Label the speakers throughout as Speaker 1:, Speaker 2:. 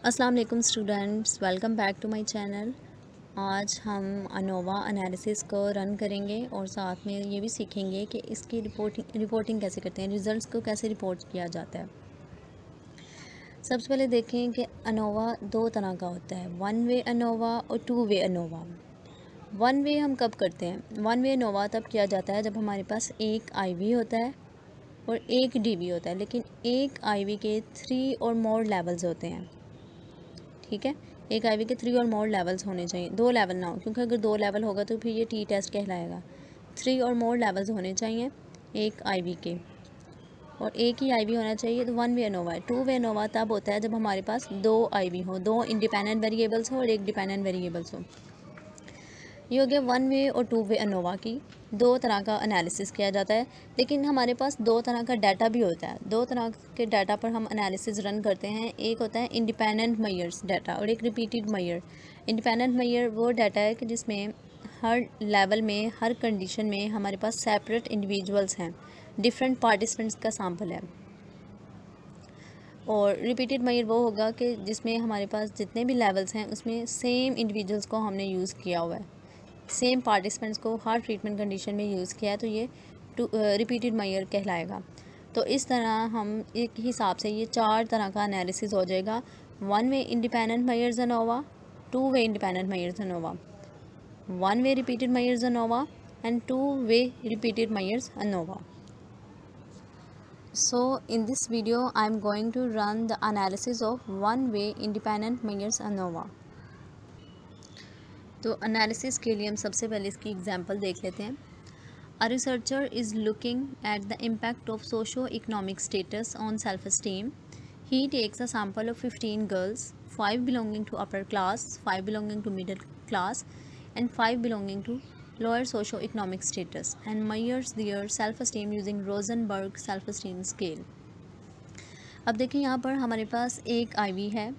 Speaker 1: अस्सलाम वालेकुम students, welcome back to my channel. आज हम अनोवा एनालिसिस को रन करेंगे और साथ में ये भी सीखेंगे कि इसकी रिपोर्टिंग कैसे करते हैं, रिज़ल्ट्स को कैसे रिपोर्ट किया जाता है। सबसे पहले देखें कि अनोवा दो तरह का होता है, वन वे अनोवा और two way ANOVA. One way हम कब करते हैं? वन वे अनोवा तब किया जाता है जब हमारे पास एक आईवी होता है और एक डीवी होता है, लेकिन एक आईवी के 3 और मोर लेवल्स होते हैं। ठीक है, एक आईवी के 3 और मोर लेवल्स होने चाहिए, 2 लेवल ना हो, क्योंकि अगर 2 लेवल होगा तो फिर ये टी टेस्ट कहलाएगा। 3 और मोर लेवल्स होने चाहिए एक आईवी के, और एक ही आईवी होना चाहिए। तो वन वे अनोवा है। टू वे अनोवा तब होता है जब हमारे पास दो आईवी हो, दो इंडिपेंडेंट वेरिएबल्स हो और एक डिपेंडेंट वेरिएबल्स हो। ये हो गया वन वे और टू वे अनोवा की दो तरह का एनालिसिस किया जाता है, लेकिन हमारे पास दो तरह का डाटा भी होता है। दो तरह के डाटा पर हम एनालिसिस रन करते हैं। एक होता है इंडिपेंडेंट मेजर्स डाटा और एक रिपीटेड मेजर। इंडिपेंडेंट मेजर वो डाटा है कि जिसमें हर लेवल में, हर कंडीशन में हमारे पास सेपरेट इंडिविजुअल्स हैं, डिफरेंट पार्टिसिपेंट्स का सैम्पल है। और रिपीटेड मेजर वो होगा कि जिसमें हमारे पास जितने भी लेवल्स हैं उसमें सेम इंडिविजुअल्स को हमने यूज़ किया हुआ है, सेम पार्टिसिपेंट्स को हर ट्रीटमेंट कंडीशन में यूज़ किया है, तो ये रिपीटेड मेजर कहलाएगा। तो इस तरह हम एक हिसाब से ये चार तरह का एनालिसिस हो जाएगा: one way independent measures ANOVA, two way independent measures ANOVA, one way repeated measures ANOVA and two way repeated measures ANOVA. So in this video I am going to run the analysis of one way independent measures ANOVA. तो analysis के लिए हम सबसे पहले इसकी example देख लेते हैं। A researcher is looking at the impact of socio-economic status on self-esteem. He takes a sample of 15 girls, 5 belonging to upper class, 5 belonging to middle class, and 5 belonging to lower socio-economic status, and measures their self-esteem using Rosenberg self-esteem scale. अब देखिए यहाँ पर हमारे पास एक ivy है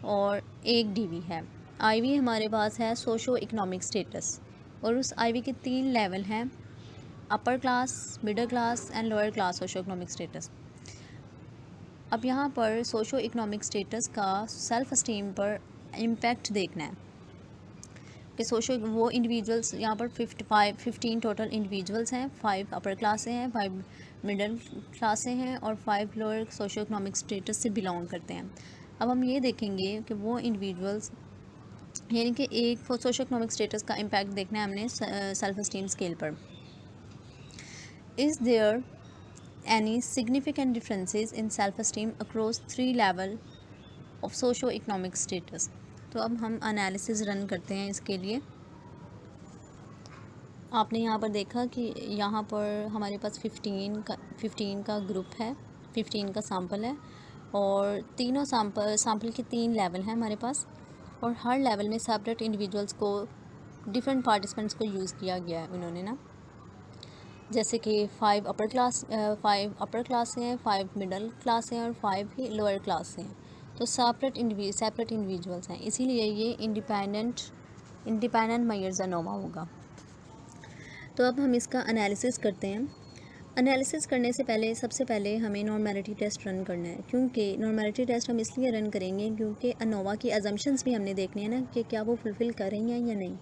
Speaker 1: और एक DV है। आईवी हमारे पास है सोशो इकोनॉमिक स्टेटस, और उस आईवी के 3 लेवल हैं: upper class, middle class and lower class socio economic status. अब यहाँ पर सोशो इकोनॉमिक स्टेटस का सेल्फ एस्टीम पर इम्पैक्ट देखना है कि वो इंडिविजुअल्स, यहाँ पर 15 टोटल इंडिविजुअल्स हैं, 5 अपर क्लास से हैं, 5 मिडिल क्लास से हैं और 5 लोअर सोशो इकोनॉमिक स्टेटस से बिलोंग करते हैं। अब हम ये देखेंगे कि वो इंडिविजुअल्स, यानी कि एक सोशो इकोनॉमिक स्टेटस का इम्पैक्ट देखना है हमने सेल्फ एस्टीम स्केल पर। Is there any significant differences in self esteem across 3 level of socio economic status. तो अब हम एनालिसिस रन करते हैं इसके लिए। आपने यहाँ पर देखा कि यहाँ पर हमारे पास 15 का ग्रुप है, 15 का सैम्पल है, और तीनों सैम्पल के 3 लेवल हैं हमारे पास, और हर लेवल में सेपरेट इंडिविजुअल्स को, डिफरेंट पार्टिसिपेंट्स को यूज़ किया गया है उन्होंने ना। जैसे कि 5 अपर क्लास से हैं, 5 मिडिल क्लास से हैं और 5 ही लोअर क्लास से हैं। तो सेपरेट इंडिविजुअल्स हैं, इसीलिए ये इंडिपेंडेंट मेजर्स ANOVA होगा। तो अब हम इसका एनालिसिस करते हैं। एनालिसिस करने से पहले सबसे पहले हमें नॉर्मेलिटी टेस्ट रन करना है, क्योंकि नॉर्मेलिटी टेस्ट हम इसलिए रन करेंगे क्योंकि ANOVA की अजम्पशंस भी हमने देखनी है ना, कि क्या वो फुलफ़िल कर रही हैं या नहीं।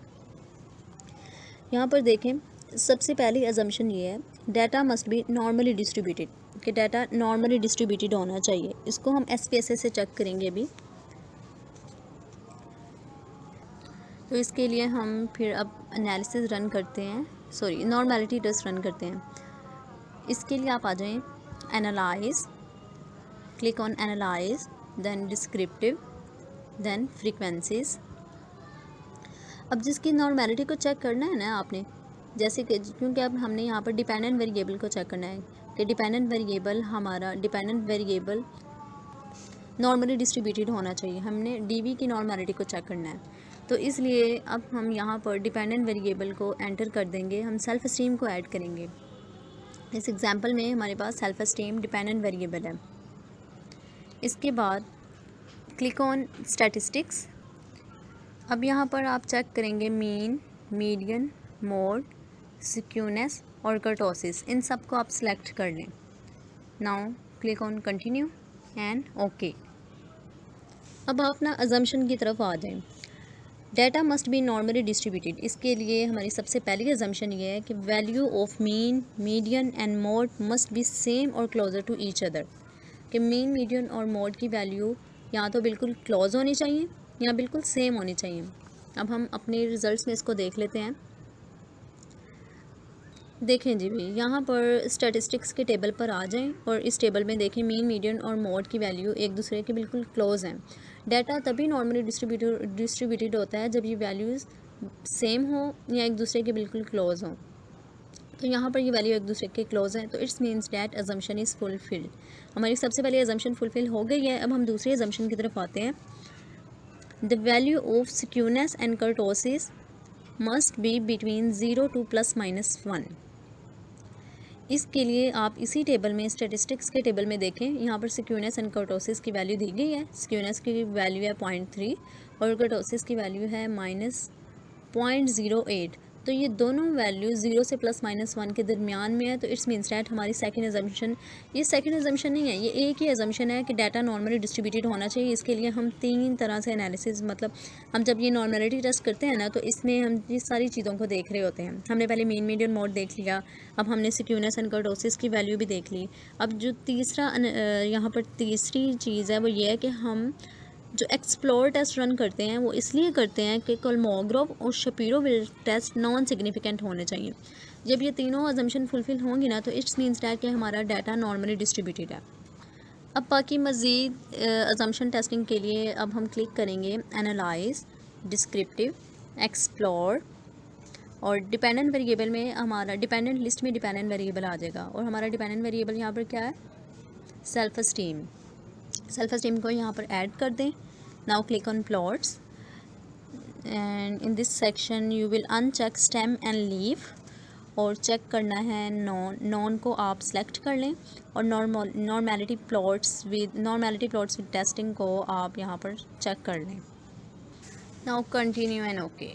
Speaker 1: यहाँ पर देखें, सबसे पहली अजम्पशन ये है, data must be normally distributed, कि डाटा नॉर्मली डिस्ट्रीब्यूटेड होना चाहिए। इसको हम SPSS से चेक करेंगे अभी। तो इसके लिए हम फिर अब एनालिसिस रन करते हैं, नॉर्मेलिटी टेस्ट रन करते हैं। इसके लिए आप आ जाएं analyse, click on analyse, then descriptive, then frequencies. अब जिसकी नॉर्मेलिटी को चेक करना है ना आपने, जैसे कि क्योंकि अब हमने यहाँ पर डिपेंडेंट वेरिएबल को चेक करना है कि डिपेंडेंट वेरिएबल नॉर्मली डिस्ट्रीब्यूटेड होना चाहिए। हमने डीवी की नॉर्मेलिटी को चेक करना है, तो इसलिए अब हम यहाँ पर डिपेंडेंट वेरिएबल को एंटर कर देंगे, हम सेल्फ एस्टीम को ऐड करेंगे। इस एग्जांपल में हमारे पास सेल्फ एस्टीम डिपेंडेंट वेरिएबल है। इसके बाद क्लिक ऑन स्टैटिस्टिक्स। अब यहाँ पर आप चेक करेंगे मीन, मीडियन, मोड, स्क्यूनेस और कर्टोसिस, इन सब को आप सिलेक्ट कर लें। Now click on continue and okay. अब आप ना अजम्पशन की तरफ आ जाएं। Data must be normally distributed, इसके लिए हमारी सबसे पहली अजम्पशन ये है कि value of mean, median and mode must be same और क्लोजर टू ईच अदर, कि मीन, मीडियन और मोड की वैल्यू या तो बिल्कुल क्लोज होनी चाहिए या बिल्कुल सेम होनी चाहिए। अब हम अपने रिजल्ट्स में इसको देख लेते हैं। देखें जी भाई, यहाँ पर स्टैटिस्टिक्स के टेबल पर आ जाएं और इस टेबल में देखें मीन, मीडियन और मोड की वैल्यू एक दूसरे के बिल्कुल क्लोज हैं। डाटा तभी नॉर्मली डिस्ट्रीब्यूटेड होता है जब ये वैल्यूज़ सेम हो या एक दूसरे के बिल्कुल क्लोज हों। तो यहाँ पर ये वैल्यू एक दूसरे के क्लोज हैं, तो it's means that assumption is fulfilled. हमारी सबसे पहले अजम्पशन फुलफिल हो गई है। अब हम दूसरी अजम्पशन की तरफ आते हैं। The value of skewness and kurtosis must be between 0 to ±1। इसके लिए आप इसी टेबल में, स्टैटिस्टिक्स के टेबल में देखें, यहाँ पर सिक्यूनेस एंड कर्टोसिस की वैल्यू दी गई है। सिक्यूनेस की वैल्यू है 0.3 और कर्टोसिस की वैल्यू है -0.08। तो ये दोनों वैल्यू 0 से ±1 के दरमियान में है। तो इट्स मीन्स डैट हमारी सेकंड अजम्पशन, ये सेकंड अजम्पशन नहीं है, ये एक ही अजम्पशन है कि डाटा नॉर्मली डिस्ट्रीब्यूटेड होना चाहिए। इसके लिए हम 3 तरह से एनालिसिस, मतलब हम जब ये नॉर्मलिटी टेस्ट करते हैं ना, तो इसमें हम ये सारी चीज़ों को देख रहे होते हैं। हमने पहले मीन, मीडियन, मोड देख लिया, अब हमने सिक्यूनेस एंड कर्टोसिस की वैल्यू भी देख ली। अब जो तीसरा यहाँ पर तीसरी चीज़ है वो ये है कि हम जो एक्सप्लोर टेस्ट रन करते हैं वो इसलिए करते हैं कि कोलमोग्रोव और शपीरोविल टेस्ट नॉन सिग्निफिकेंट होने चाहिए। जब ये तीनों अजम्पशन फुलफिल होंगी ना, तो इट्स मीन्स डैट कि हमारा डाटा नॉर्मली डिस्ट्रीब्यूटेड है। अब बाकी मज़ीद अजम्पशन टेस्टिंग के लिए अब हम क्लिक करेंगे एनालाइज, डिस्क्रिप्टिव, एक्सप्लोर, और डिपेंडेंट वेरिएबल में हमारा डिपेंडेंट लिस्ट में डिपेंडेंट वेरिएबल आ जाएगा। और हमारा डिपेंडेंट वेरिएबल यहाँ पर क्या है? Self esteem. सेल्फ एस्टीम को यहाँ पर ऐड कर दें। Now click on plots and in this section you will uncheck stem and leaf, और चेक करना है नॉन को आप सेलेक्ट कर लें, और नॉर्मैलिटी प्लॉट्स विद टेस्टिंग को आप यहाँ पर चेक कर लें। Now continue and okay.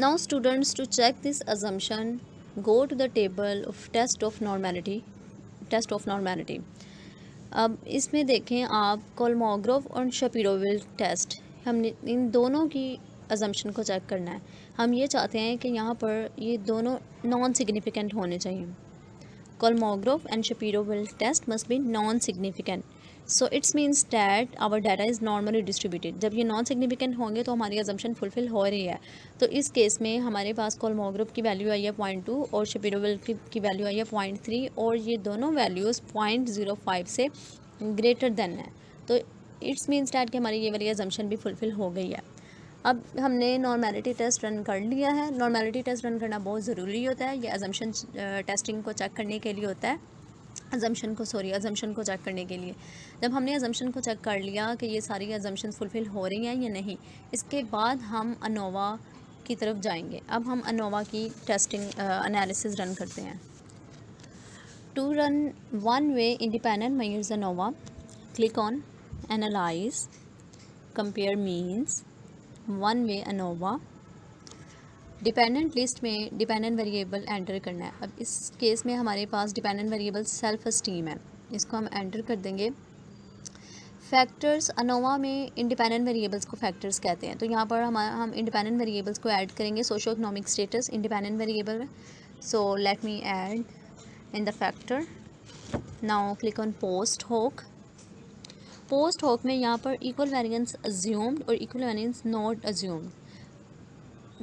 Speaker 1: Now students, to check this assumption, go to the table of test of normality। अब इसमें देखें आप कोलमोग्रोव और शपीरोविल टेस्ट, हमने इन दोनों की अजम्पशन को चेक करना है। हम ये चाहते हैं कि यहाँ पर ये दोनों नॉन सिग्निफिकेंट होने चाहिए। Kolmogorov and Shapiro Wilk test must be non significant, so it's means that our data is normally distributed. जब ये नॉन सिग्निफिकेंट होंगे तो हमारी अजम्पशन फुलफिल हो रही है। तो इस केस में हमारे पास कोलमोग्रोव की वैल्यू आई है 0.2 और शपीरोविल की वैल्यू आई है 0.3, और ये दोनों वैल्यूज़ 0.05 से ग्रेटर देन है। तो इट्स मीन्स डैट कि हमारी ये वाली अजम्पशन भी फुलफिल हो गई है। अब हमने नॉर्मैलिटी टेस्ट रन कर लिया है। नॉर्मैलिटी टेस्ट रन करना बहुत ज़रूरी होता है। ये अजम्पशन टेस्टिंग को चेक करने के लिए होता है, अजम्पशन को चेक करने के लिए। जब हमने अजम्पशन को चेक कर लिया कि ये सारी अजम्पशन फुलफिल हो रही हैं या नहीं, इसके बाद हम अनोवा की तरफ जाएंगे। अब हम अनोवा की टेस्टिंग एनालिसिस रन करते हैं। To run one way independent measures ANOVA, click on analyse, compare means, one way ANOVA. Dependent list में डिपेंडेंट वेरिएबल एंटर करना है। अब इस केस में हमारे पास डिपेंडेंट वेरिएबल सेल्फ एस्टीम है, इसको हम एंटर कर देंगे। फैक्टर्स, अनोवा में इंडिपेंडेंट वेरिएबल्स को फैक्टर्स कहते हैं। तो यहाँ पर हम इंडिपेंडेंट वेरिएबल्स को ऐड करेंगे। Socio economic status independent variable है, so let me add in the factor. Now click on post होक। पोस्ट होक में यहाँ पर इक्वल वेरिएंस अज्यूम्ड और equal variance not assumed.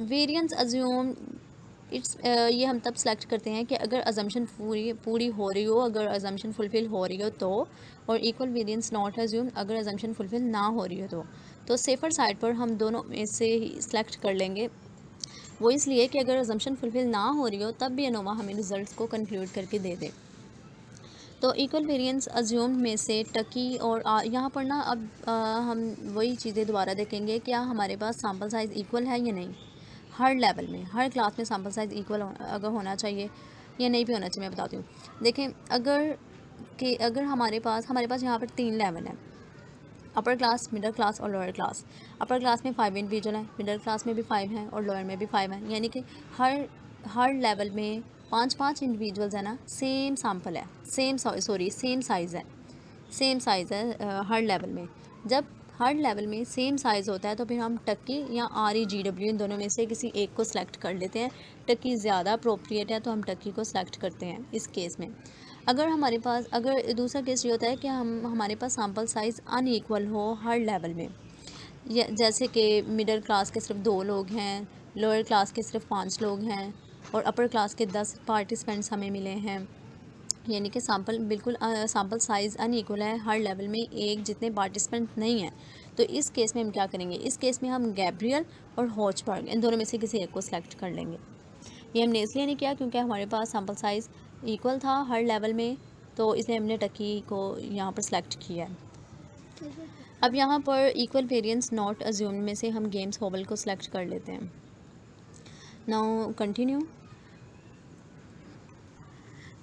Speaker 1: Variance assume ये हम तब सेलेक्ट करते हैं कि अगर अजम्पशन पूरी हो रही हो, अगर अजम्पशन फुलफिल हो रही हो तो, और इक्वल वेरिएंस नॉट अज्यूम अगर अजम्पशन फुलफिल ना हो रही हो तो सेफर साइड पर हम दोनों में से ही सेलेक्ट कर लेंगे। वो इसलिए कि अगर अजम्पशन फुलफिल ना हो रही हो तब भी अनोवा हमें रिजल्ट्स को कंक्लूड करके दे दे। तो इक्वल वेरिएंस अज्यूम में से टकी, और यहाँ पर ना अब हम वही चीज़ें दोबारा देखेंगे, क्या हमारे पास सैम्पल साइज़ इक्वल है या नहीं। हर लेवल में, हर क्लास में सैम्पल साइज़ इक्वल अगर होना चाहिए या नहीं भी होना चाहिए, मैं बताती हूँ। देखें, अगर हमारे पास यहाँ पर 3 लेवल हैं, अपर क्लास, मिडिल क्लास और लोअर क्लास। अपर क्लास में 5 इंडिविजुअल हैं, मिडिल क्लास में भी 5 हैं और लोअर में भी 5 हैं, यानी कि हर लेवल में 5-5 इंडिविजुअल्स हैं ना। सेम सैम्पल है, सेम साइज़ है हर लेवल में। जब हर लेवल में सेम साइज़ होता है तो फिर हम टक्की या REGW इन दोनों में से किसी एक को सिलेक्ट कर लेते हैं। टक्की ज़्यादा अप्रोप्रिएट है तो हम टक्की को सिलेक्ट करते हैं इस केस में। अगर दूसरा केस ये होता है कि हमारे पास सैम्पल साइज़ अनइक्वल हो हर लेवल में, जैसे कि मिडिल क्लास के सिर्फ 2 लोग हैं, लोअर क्लास के सिर्फ 5 लोग हैं और अपर क्लास के 10 पार्टिसिपेंट्स हमें मिले हैं, यानी कि सैम्पल साइज़ अनइक्वल है हर लेवल में, एक जितने पार्टिसिपेंट नहीं हैं, तो इस केस में हम क्या करेंगे, इस केस में हम गैब्रियल और होचबर्ग इन दोनों में से किसी एक को सिलेक्ट कर लेंगे। ये हमने इसलिए नहीं किया क्योंकि हमारे पास सैम्पल साइज़ इक्वल था हर लेवल में, तो इसलिए हमने टक्की को यहाँ पर सिलेक्ट किया है। अब यहाँ पर इक्वल वेरिएंस नॉट अज्यूम्ड में से हम गेम्स होबल को सिलेक्ट कर लेते हैं। Now continue.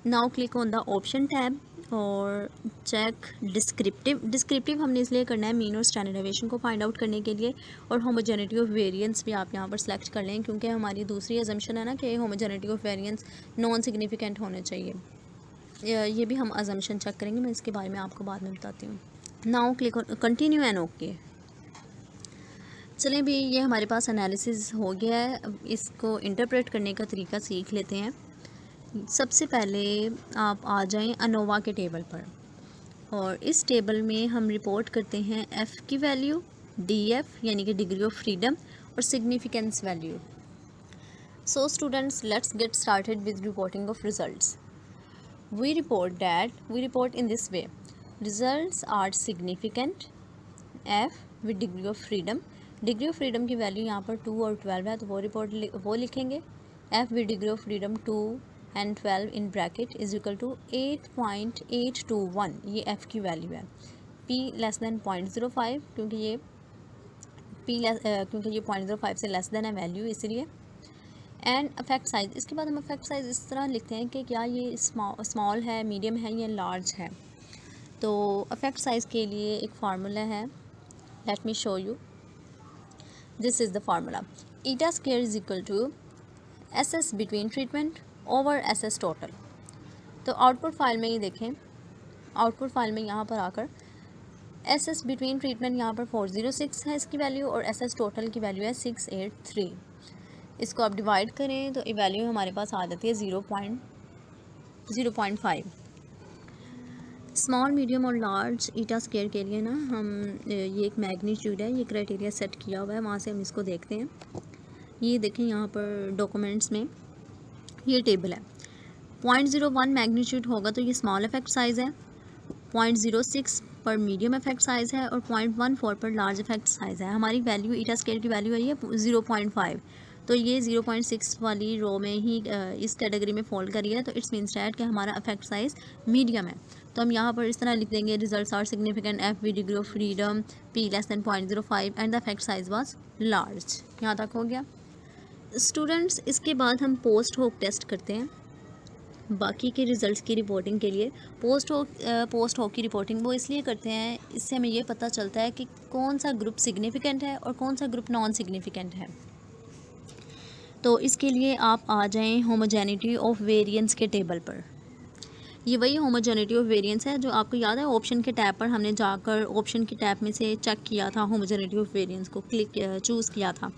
Speaker 1: Now click on the option tab और चेक डिस्क्रिप्टिव हमने इसलिए करना है मीन और स्टैंडर्ड डेविएशन को फाइंड आउट करने के लिए, और होमोजेनिटी ऑफ वेरिएंस भी आप यहाँ पर सेलेक्ट कर लें क्योंकि हमारी दूसरी अजम्पशन है ना कि homogeneity of variance non significant होने चाहिए। ये भी हम अजम्पशन चेक करेंगे, मैं इसके बारे में आपको बाद में बताती हूँ। Now click on continue and okay. चलें भी, ये हमारे पास एनालिसिस हो गया है। अब इसको इंटरप्रेट करने का तरीका सीख लेते हैं। सबसे पहले आप आ जाएं अनोवा के टेबल पर, और इस टेबल में हम रिपोर्ट करते हैं एफ़ की वैल्यू, DF यानी कि डिग्री ऑफ फ्रीडम, और significance value. So students, let's get started with reporting of results. We report in this way: results are significant, F with degree of freedom। Degree of freedom की value यहाँ पर 2 और 12 है तो वो लिखेंगे। F with degree of freedom 2 and 12 in bracket is equal to 8.821, ये F की वैल्यू है। P लेस देन 0.05 क्योंकि ये 0.05 से लेस देन है वैल्यू, इसलिए। एंड अफेक्ट साइज़, इसके बाद हम अफेक्ट साइज़ इस तरह लिखते हैं कि क्या ये स्मॉल है, मीडियम है या लार्ज है। तो अफेक्ट साइज़ के लिए एक फार्मूला है, let me show you. This is the formula: eta square is equal to SS between treatment over SS total. तो आउटपुट फाइल में ये देखें, आउटपुट फाइल में यहाँ पर आकर SS बिटवीन ट्रीटमेंट यहाँ पर 406 है इसकी वैल्यू, और SS टोटल की वैल्यू है 683। इसको आप डिवाइड करें तो वैल्यू हमारे पास आ जाती है 0.5। स्मॉल, मीडियम और लार्ज ईटा स्क्वायर के लिए ना हम ये एक मैग्नीट्यूड है, ये क्राइटेरिया सेट किया हुआ है, वहाँ से हम इसको देखते हैं। ये देखें यहाँ पर डॉक्यूमेंट्स में ये टेबल है। 0.01 मैग्नीट्यूड होगा तो ये स्मॉल इफेक्ट साइज़ है, 0.06 पर मीडियम इफेक्ट साइज़ है, और 0.14 पर लार्ज इफेक्ट साइज़ है। हमारी वैल्यू ईटा स्क्वायर की वैल्यू है ये 0.5, तो ये 0.6 वाली रो में ही इस कैटेगरी में फॉल करी है, तो इट्स मीन्स डैट कि हमारा इफेक्ट साइज़ मीडियम है। तो हम यहाँ पर इस तरह लिख देंगे: results are significant, F with degree of freedom, P less than 0.05 and the effect size was large. यहाँ तक हो गया स्टूडेंट्स। इसके बाद हम पोस्ट होक टेस्ट करते हैं। बाकी के रिज़ल्ट्स की रिपोर्टिंग के लिए पोस्ट होक की रिपोर्टिंग वो इसलिए करते हैं, इससे हमें ये पता चलता है कि कौन सा ग्रुप सिग्निफिकेंट है और कौन सा ग्रुप नॉन सिग्निफिकेंट है। तो इसके लिए आप आ जाएं होमोजेनिटी ऑफ वेरिएंस के टेबल पर। ये वही होमोजेनिटी ऑफ वेरिएंस है जो आपको याद है ऑप्शन के टैब पर हमने जाकर ऑप्शन के टैब में से चेक किया था, होमोजेनिटी ऑफ वेरिएंस को चूज़ किया था।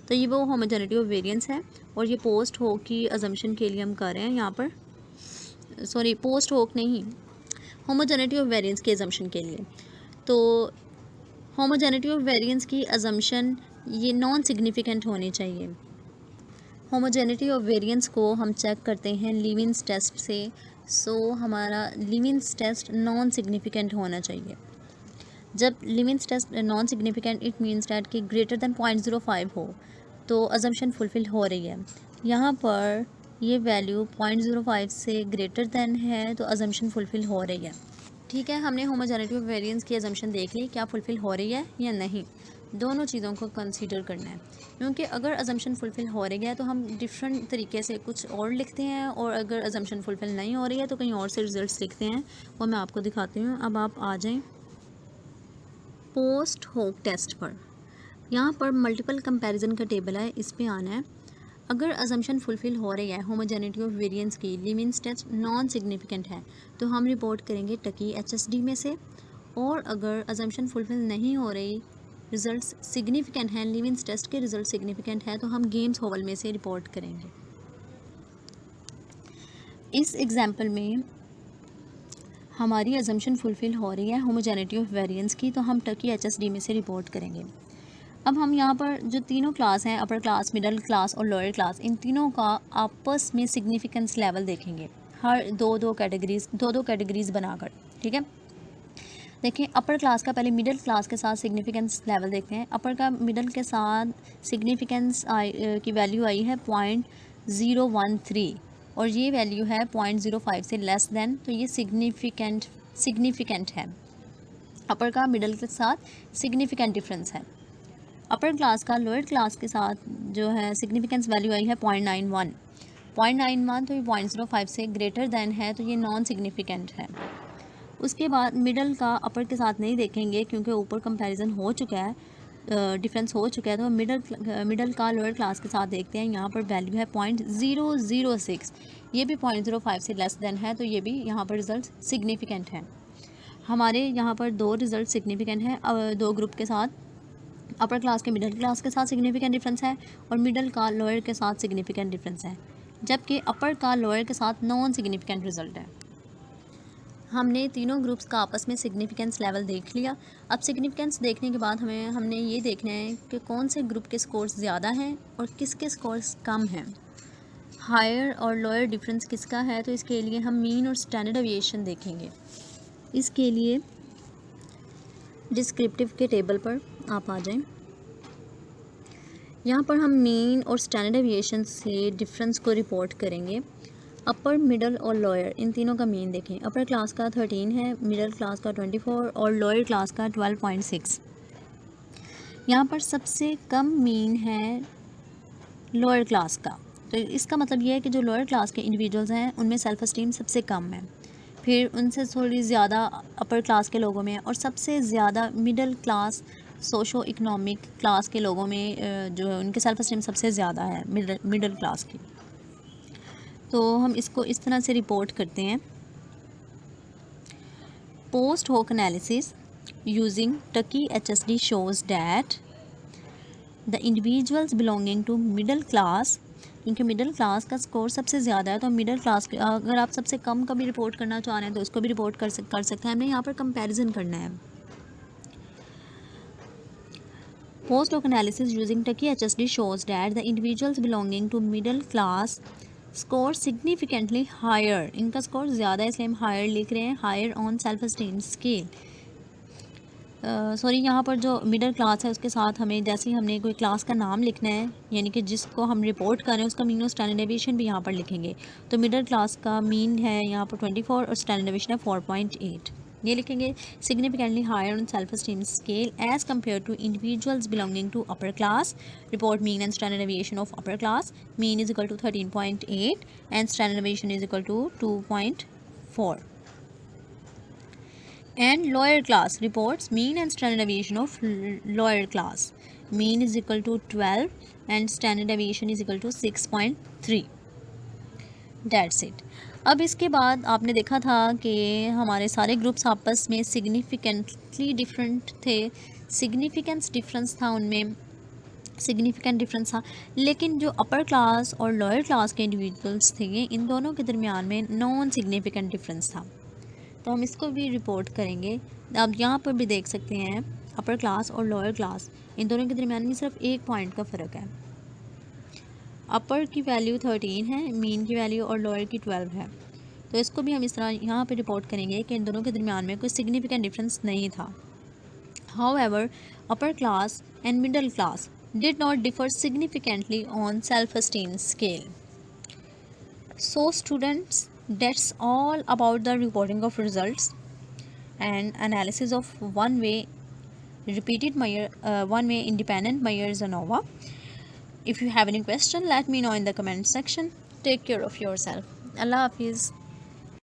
Speaker 1: तो ये वो होमोजेनिटी ऑफ वेरिएंस है, और ये पोस्ट होक की अजम्पशन के लिए हम कर रहे हैं यहाँ पर, सॉरी पोस्ट होक नहीं, होमोजेनिटी ऑफ वेरिएंस के अजम्पशन के लिए। तो होमोजेनिटी ऑफ वेरिएंस की अजम्पशन ये नॉन सिग्निफिकेंट होनी चाहिए। होमोजेनिटी ऑफ वेरिएंस को हम चेक करते हैं लीविंस टेस्ट से। सो हमारा लीविंस टेस्ट नॉन सिग्निफिकेंट होना चाहिए। जब Levene's test non significant, it means that कि ग्रेटर दैन 0.05 हो तो अजम्पशन फुलफिल हो रही है। यहाँ पर ये वैल्यू 0.05 से ग्रेटर दैन है तो अजम्पशन फुलफिल हो रही है। ठीक है, हमने होमोजेनिटी ऑफ वेरिएंस की अजम्पशन देख ली, क्या फुलफिल हो रही है या नहीं, दोनों चीज़ों को कंसीडर करना है। क्योंकि अगर अजम्पशन फुलफिल हो रही है तो हम डिफरेंट तरीके से कुछ और लिखते हैं, और अगर अजम्पशन फुलफिल नहीं हो रही है तो कहीं और से रिजल्ट्स लिखते हैं, वो मैं आपको दिखाती हूँ। अब आप आ जाएं पोस्ट होक टेस्ट पर। यहाँ पर मल्टीपल कंपैरिजन का टेबल है, इस पे आना है। अगर अजम्पशन फुलफिल हो रही है होमोजेनिटी ऑफ वेरिएंस की, लीविंस टेस्ट नॉन सिग्निफिकेंट है, तो हम रिपोर्ट करेंगे टकी HSD में से, और अगर अजम्पशन फुलफिल नहीं हो रही, रिज़ल्ट्स सिग्निफिकेंट हैं, लिविंग्स टेस्ट के रिज़ल्ट सिग्निफिकेंट है, तो हम गेम्स होवल में से रिपोर्ट करेंगे। इस एग्जाम्पल में हमारी अजम्पशन फुलफिल हो रही है होमोजेनिटी ऑफ वेरिएंस की, तो हम टर्की HSD में से रिपोर्ट करेंगे। अब हम यहाँ पर जो तीनों क्लास हैं, अपर क्लास, मिडिल क्लास और लोअर क्लास, इन तीनों का आपस में सिग्निफिकेंस लेवल देखेंगे, हर दो कैटेगरीज बनाकर। ठीक है, देखिए अपर क्लास का पहले मिडिल क्लास के साथ सिग्निफिकेंस लेवल देखते हैं। अपर का मिडिल के साथ सिग्निफिकेंस की वैल्यू आई है 0.013 और ये वैल्यू है 0.05 से लेस देन, तो ये सिग्निफिकेंट है। अपर का मिडिल के साथ सिग्निफिकेंट डिफरेंस है। अपर क्लास का लोअर क्लास के साथ जो है सिग्निफिकेंस वैल्यू आई है 0.91, तो ये 0.05 से ग्रेटर देन है, तो ये नॉन सिग्निफिकेंट है। उसके बाद मिडल का अपर के साथ नहीं देखेंगे क्योंकि ऊपर कंपैरिजन हो चुका है, डिफरेंस हो चुका है, तो मिडल का लोअर क्लास के साथ देखते हैं। यहाँ पर वैल्यू है 0.006, ये भी 0.05 से लेस देन है, तो ये भी यहाँ पर रिज़ल्ट सिग्निफिकेंट हैं। हमारे यहाँ पर दो रिज़ल्ट सिग्निफिकेंट हैं दो ग्रुप के साथ। अपर क्लास के मिडिल क्लास के साथ सिग्निफिकेंट डिफरेंस है और मिडिल का लोअर के साथ सिग्निफिकेंट डिफरेंस है, जबकि अपर का लोअर के साथ नॉन सिग्निफिकेंट रिजल्ट है। हमने तीनों ग्रुप्स का आपस में सिग्निफिकेंस लेवल देख लिया। अब सिग्निफिकेंस देखने के बाद हमने ये देखना है कि कौन से ग्रुप के स्कोर्स ज़्यादा हैं और किसके स्कोर्स कम हैं। हायर और लोअर डिफरेंस किसका है, तो इसके लिए हम मीन और स्टैंडर्ड डेविएशन देखेंगे। इसके लिए डिस्क्रिप्टिव के टेबल पर आप आ जाएं। यहाँ पर हम मीन और स्टैंडर्ड डेविएशन से डिफरेंस को रिपोर्ट करेंगे। अपर, मिडल और लोअर, इन तीनों का मीन देखें। अपर क्लास का 13 है, मिडल क्लास का 24 और लोअर क्लास का 12.6। यहाँ पर सबसे कम मीन है लोअर क्लास का, तो इसका मतलब ये है कि जो लोअर क्लास के इंडिविजुअल्स हैं उनमें सेल्फ एस्टीम सबसे कम है, फिर उनसे थोड़ी ज़्यादा अपर क्लास के लोगों में, और सबसे ज़्यादा middle class socio economic class के लोगों में जो है उनके सेल्फ एस्टीम सबसे ज़्यादा है मिडिल क्लास की। तो हम इसको इस तरह से रिपोर्ट करते हैं। Post hoc analysis using Tukey HSD shows that the individuals belonging to middle class, क्योंकि मिडिल क्लास का स्कोर सबसे ज़्यादा है, तो मिडिल क्लास अगर आप सबसे कम का भी रिपोर्ट करना चाह रहे हैं तो उसको भी रिपोर्ट कर सकते हैं। हमने यहाँ पर कंपैरिजन करना है। Post hoc analysis using Tukey HSD shows that the individuals belonging to middle class score significantly higher, इनका स्कोर ज़्यादा है इसलिए हम हायर लिख रहे हैं, higher on self esteem scale. Sorry, यहाँ पर जो मिडिल क्लास है उसके साथ हमें जैसे ही हमने कोई क्लास का नाम लिखना है, यानी कि जिसको हम रिपोर्ट कर रहे हैं उसका मीन और स्टैंडर्ड डेविएशन भी यहाँ पर लिखेंगे। तो मिडिल क्लास का मीन है यहाँ पर 24 और स्टैंडर्ड डेविएशन है 4.8, ये लिखेंगे। Significantly higher on self esteem scale as compared to individuals belonging to upper class, report mean and standard deviation of upper class. Mean is equal to 13.8 and standard deviation is equal to 2.4। And lower class reports mean and standard deviation of lower class. Mean is equal to 12 and standard deviation is equal to 6.3. That's it. अब इसके बाद आपने देखा था कि हमारे सारे groups आपस में सिग्निफिकेंटली डिफरेंट थे, सिग्निफिकेंस डिफरेंस था उनमें, सिग्निफिकेंट डिफरेंस था, लेकिन जो अपर क्लास और लोअर क्लास के इंडिविजुअल्स थे इन दोनों के दरमियान में नॉन सिग्निफिकेंट डिफरेंस था, तो हम इसको भी रिपोर्ट करेंगे। अब यहाँ पर भी देख सकते हैं अपर क्लास और लोअर क्लास इन दोनों के दरमियान में सिर्फ एक पॉइंट का फ़र्क है। अपर की वैल्यू 13 है, मीन की वैल्यू, और लोअर की 12 है, तो इसको भी हम इस तरह यहाँ पे रिपोर्ट करेंगे कि इन दोनों के दरमियान में कोई सिग्निफिकेंट डिफरेंस नहीं था। However upper class and middle class did not differ significantly on self esteem scale. So students, that's all about the reporting of results and analysis of one-way independent measures ANOVA. If you have any question, let me know in the comment section. Take care of yourself. Allah Hafiz.